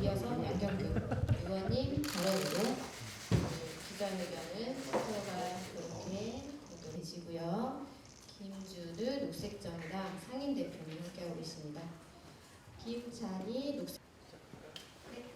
이어서 양경규 의원님 발언으로 기자회견을 들어가 그렇게 되시고요. 김주들 녹색정당 상임대표님 함께하고 있습니다. 김찬희 녹색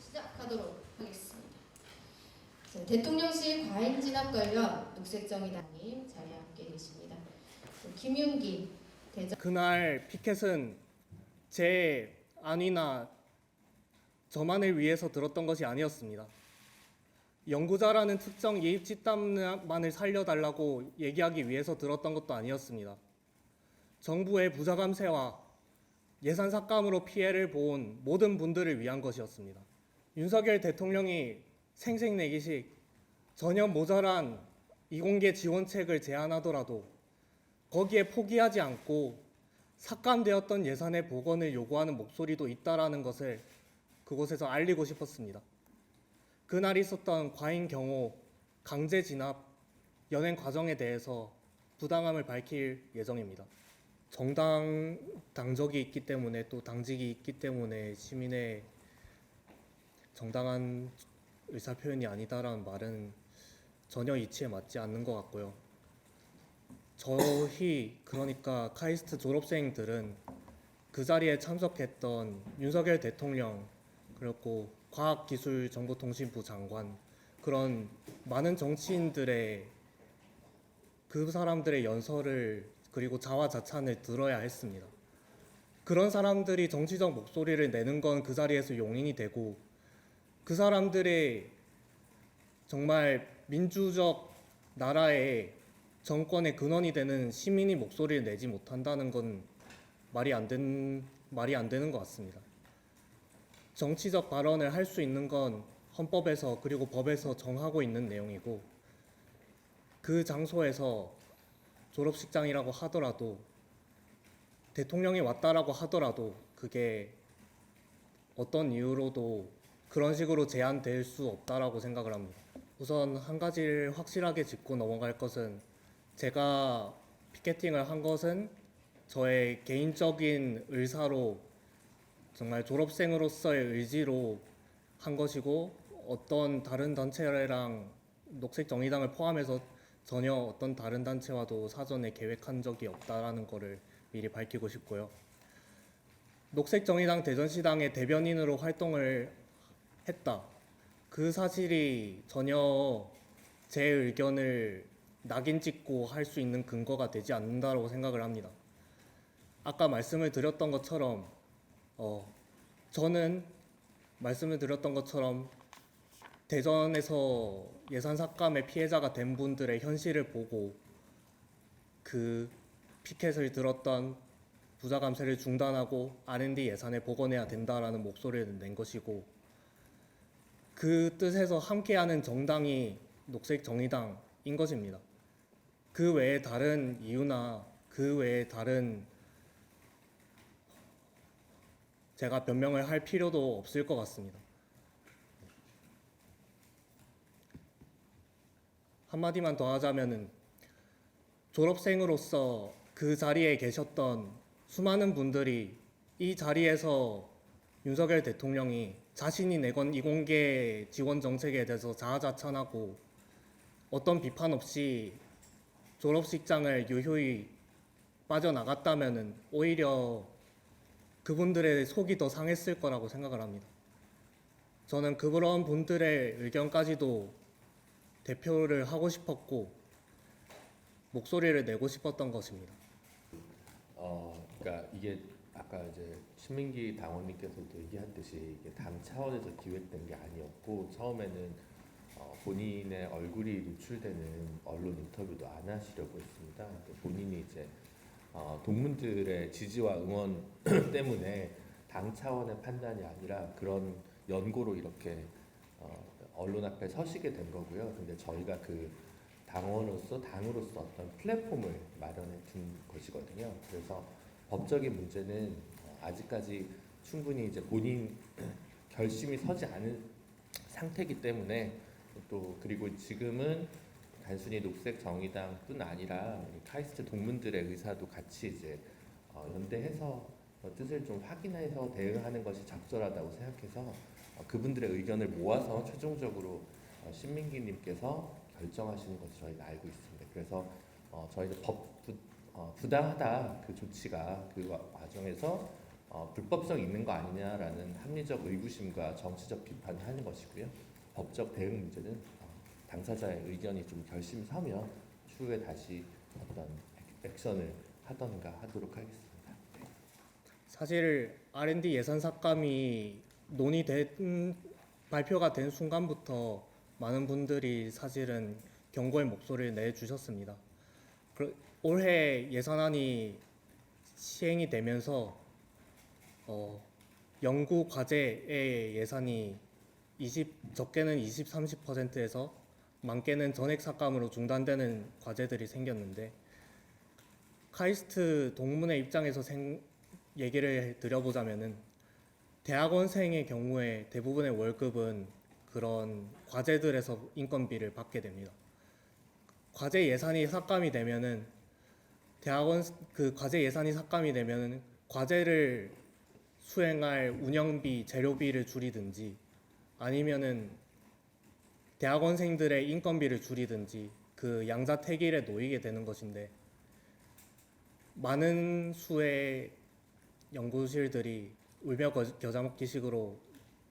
시작하도록 하겠습니다. 자, 대통령실 과잉 진압 관련 녹색정의당님 자리에 함께 계십니다. 김윤기 대전. 그날 피켓은 제 안위나 저만을 위해서 들었던 것이 아니었습니다. 연구자라는 특정 이입 집단만을 살려달라고 얘기하기 위해서 들었던 것도 아니었습니다. 정부의 부자 감세와 예산 삭감으로 피해를 본 모든 분들을 위한 것이었습니다. 윤석열 대통령이 생색내기식 전혀 모자란 이공계 지원책을 제안하더라도 거기에 포기하지 않고 삭감되었던 예산의 복원을 요구하는 목소리도 있다라는 것을 그곳에서 알리고 싶었습니다. 그날 있었던 과잉 경호, 강제 진압, 연행 과정에 대해서 부당함을 밝힐 예정입니다. 정당 당적이 있기 때문에 또 당직이 있기 때문에 시민의 정당한 의사표현이 아니다라는 말은 전혀 이치에 맞지 않는 것 같고요. 저희 그러니까 카이스트 졸업생들은 그 자리에 참석했던 윤석열 대통령 그리고 과학기술정보통신부 장관 그런 많은 정치인들의 그 사람들의 연설을 그리고 자화자찬을 들어야 했습니다. 그런 사람들이 정치적 목소리를 내는 건 그 자리에서 용인이 되고 그 사람들의 정말 민주적 나라의 정권의 근원이 되는 시민이 목소리를 내지 못한다는 건 말이 안 되는 것 같습니다. 정치적 발언을 할 수 있는 건 헌법에서 그리고 법에서 정하고 있는 내용이고 그 장소에서 졸업식장이라고 하더라도 대통령이 왔다라고 하더라도 그게 어떤 이유로도 그런 식으로 제한될 수 없다라고 생각을 합니다. 우선 한 가지를 확실하게 짚고 넘어갈 것은 제가 피켓팅을 한 것은 저의 개인적인 의사로 정말 졸업생으로서의 의지로 한 것이고 어떤 다른 단체랑 녹색정의당을 포함해서 전혀 어떤 다른 단체와도 사전에 계획한 적이 없다라는 것을 미리 밝히고 싶고요. 녹색정의당 대전시당의 대변인으로 활동을 했다. 그 사실이 전혀 제 의견을 낙인 찍고 할 수 있는 근거가 되지 않는다고 생각을 합니다. 아까 말씀을 드렸던 것처럼 저는 말씀을 드렸던 것처럼 대전에서 예산 삭감의 피해자가 된 분들의 현실을 보고 그 피켓을 들었던 부자 감세를 중단하고 R&D 예산을 복원해야 된다라는 목소리를 낸 것이고 그 뜻에서 함께하는 정당이 녹색정의당인 것입니다. 그 외에 다른 이유나 그 외에 다른 제가 변명을 할 필요도 없을 것 같습니다. 한마디만 더 하자면은 졸업생으로서 그 자리에 계셨던 수많은 분들이 이 자리에서 윤석열 대통령이 자신이 내건 이공계 지원 정책에 대해서 자아자찬하고 어떤 비판 없이 졸업식장을 유효히 빠져나갔다면은 오히려 그분들의 속이 더 상했을 거라고 생각을 합니다. 저는 그런 분들의 의견까지도 대표를 하고 싶었고 목소리를 내고 싶었던 것입니다. 그러니까 이게 아까 이제 신민기 당원님께서도 얘기했듯이 이게 당 차원에서 기획된 게 아니었고 처음에는 본인의 얼굴이 노출되는 언론 인터뷰도 안 하시려고 했습니다. 본인이 이제 동문들의 지지와 응원 때문에 당 차원의 판단이 아니라 그런 연고로 이렇게 언론 앞에 서시게 된 거고요. 근데 저희가 그 당원으로서 당으로서 어떤 플랫폼을 마련해 준 것이거든요. 그래서 법적인 문제는 아직까지 충분히 이제 본인 결심이 서지 않은 상태이기 때문에 또 그리고 지금은 단순히 녹색 정의당뿐 아니라 카이스트 동문들의 의사도 같이 이제 연대해서 뜻을 좀 확인해서 대응하는 것이 적절하다고 생각해서 그분들의 의견을 모아서 최종적으로 신민기님께서 결정하시는 것으로 저희가 알고 있습니다. 그래서 저희는 부당하다 그 조치가 그 과정에서 불법성 있는 거 아니냐라는 합리적 의구심과 정치적 비판을 하는 것이고요. 법적 대응 문제는 당사자의 의견이 좀 결심이 서면 추후에 다시 어떤 액션을 하던가 하도록 하겠습니다. 네. 사실 R&D 예산 삭감이 발표가 된 순간부터 많은 분들이 사실은 경고의 목소리를 내주셨습니다. 올해 예산안이 시행이 되면서 연구 과제의 예산이 적게는 20-30%에서 많게는 전액 삭감으로 중단되는 과제들이 생겼는데, 카이스트 동문회 입장에서 얘기를 드려보자면은 대학원생의 경우에 대부분의 월급은 그런 과제들에서 인건비를 받게 됩니다. 과제 예산이 삭감이 되면은 과제 예산이 삭감이 되면은 과제를 수행할 운영비, 재료비를 줄이든지 아니면은 대학원생들의 인건비를 줄이든지 그 양자택일에 놓이게 되는 것인데, 많은 수의 연구실들이 울며 겨자 먹기식으로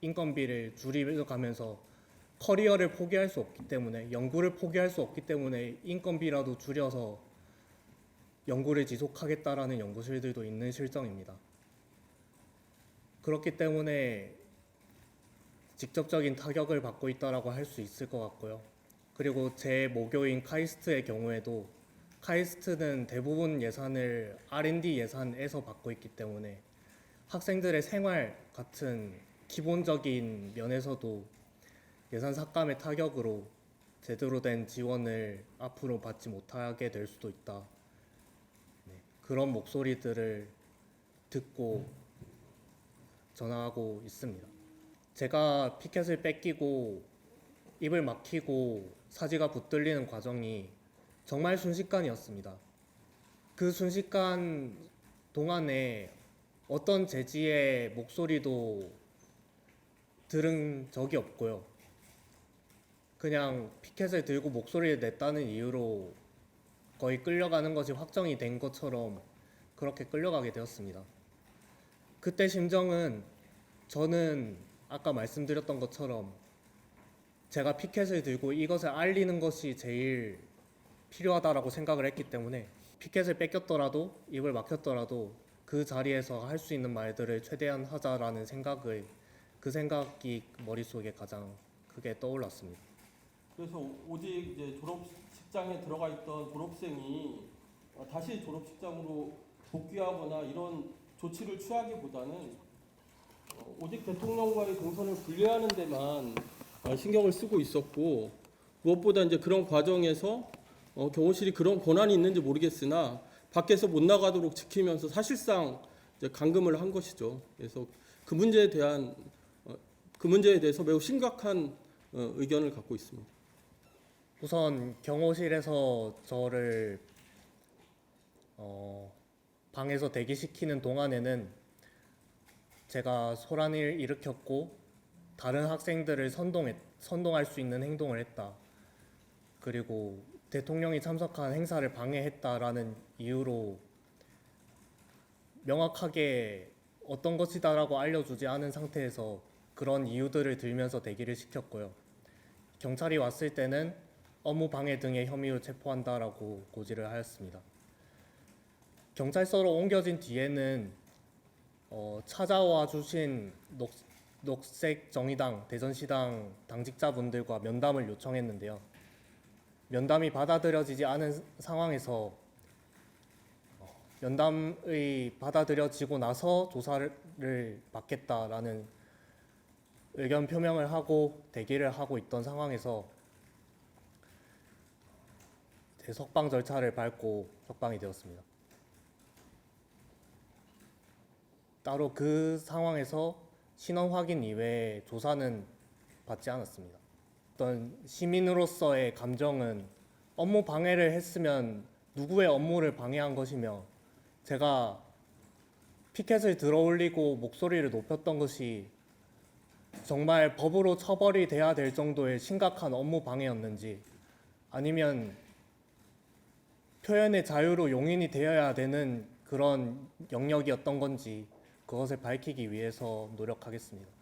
인건비를 줄여가면서 커리어를 포기할 수 없기 때문에, 연구를 포기할 수 없기 때문에 인건비라도 줄여서 연구를 지속하겠다라는 연구실들도 있는 실정입니다. 그렇기 때문에 직접적인 타격을 받고 있다라고 할 수 있을 것 같고요. 그리고 제 모교인 카이스트의 경우에도 카이스트는 대부분 예산을 R&D 예산에서 받고 있기 때문에 학생들의 생활 같은 기본적인 면에서도 예산 삭감의 타격으로 제대로 된 지원을 앞으로 받지 못하게 될 수도 있다. 그런 목소리들을 듣고 전하고 있습니다. 제가 피켓을 뺏기고 입을 막히고 사지가 붙들리는 과정이 정말 순식간이었습니다. 그 순식간 동안에 어떤 제지의 목소리도 들은 적이 없고요. 그냥 피켓을 들고 목소리를 냈다는 이유로 거의 끌려가는 것이 확정이 된 것처럼 그렇게 끌려가게 되었습니다. 그때 심정은, 저는 아까 말씀드렸던 것처럼 제가 피켓을 들고 이것을 알리는 것이 제일 필요하다라고 생각을 했기 때문에 피켓을 뺏겼더라도 입을 막혔더라도 그 자리에서 할 수 있는 말들을 최대한 하자라는 그 생각이 머릿속에 가장 크게 떠올랐습니다. 그래서 오직 이제 졸업식장에 들어가 있던 졸업생이 다시 졸업식장으로 복귀하거나 이런 조치를 취하기보다는 오직 대통령과의 동선을 분리하는 데만 신경을 쓰고 있었고, 무엇보다 이제 그런 과정에서 경호실이 그런 권한이 있는지 모르겠으나 밖에서 못 나가도록 지키면서 사실상 이제 감금을 한 것이죠. 그래서 그 문제에 대해서 매우 심각한 의견을 갖고 있습니다. 우선 경호실에서 저를 방에서 대기시키는 동안에는 제가 소란을 일으켰고 다른 학생들을 선동할 수 있는 행동을 했다. 그리고 대통령이 참석한 행사를 방해했다라는 이유로 명확하게 어떤 것이다라고 알려주지 않은 상태에서 그런 이유들을 들면서 대기를 시켰고요. 경찰이 왔을 때는 업무 방해 등의 혐의로 체포한다라고 고지를 하였습니다. 경찰서로 옮겨진 뒤에는 찾아와 주신 녹색정의당 대전시당 당직자분들과 면담을 요청했는데요. 면담이 받아들여지지 않은 상황에서 면담이 받아들여지고 나서 조사를 받겠다라는 의견 표명을 하고 대기를 하고 있던 상황에서 제 석방 절차를 밟고 석방이 되었습니다. 따로 그 상황에서 신원 확인 이외에 조사는 받지 않았습니다. 어떤 시민으로서의 감정은 업무 방해를 했으면 누구의 업무를 방해한 것이며, 제가 피켓을 들어올리고 목소리를 높였던 것이 정말 법으로 처벌이 돼야 될 정도의 심각한 업무 방해였는지 아니면 표현의 자유로 용인이 되어야 되는 그런 영역이었던 건지 그것을 밝히기 위해서 노력하겠습니다.